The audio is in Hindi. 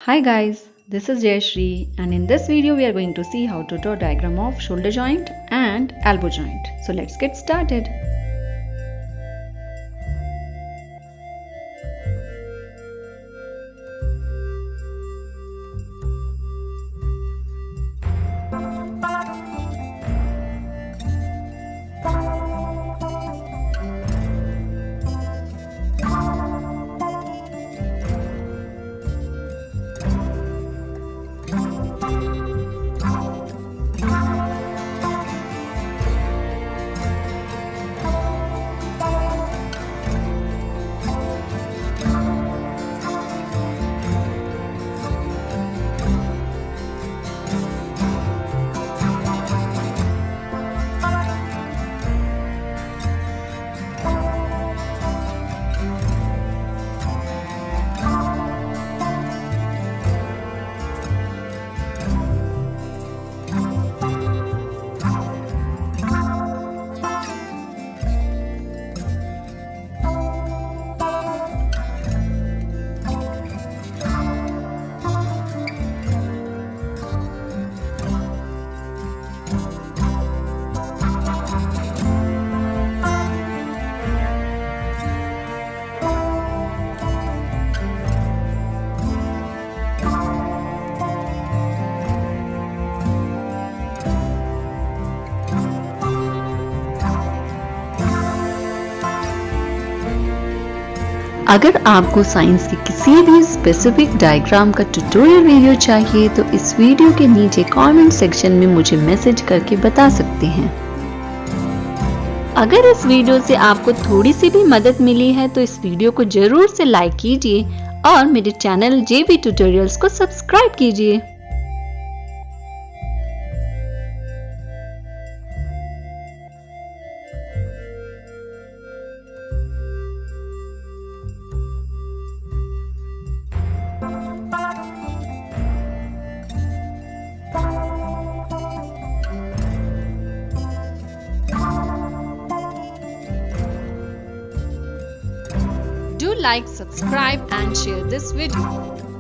Hi guys, this is Jayashree and in this video we are going to see how to draw a diagram of shoulder joint and elbow joint. So let's get started. अगर आपको साइंस की किसी भी स्पेसिफिक डायग्राम का ट्यूटोरियल वीडियो चाहिए तो इस वीडियो के नीचे कमेंट सेक्शन में मुझे मैसेज करके बता सकते हैं। अगर इस वीडियो से आपको थोड़ी सी भी मदद मिली है तो इस वीडियो को जरूर से लाइक कीजिए और मेरे चैनल जेबी ट्यूटोरियल्स को सब्सक्राइब कीजिए। Do like, subscribe and share this video.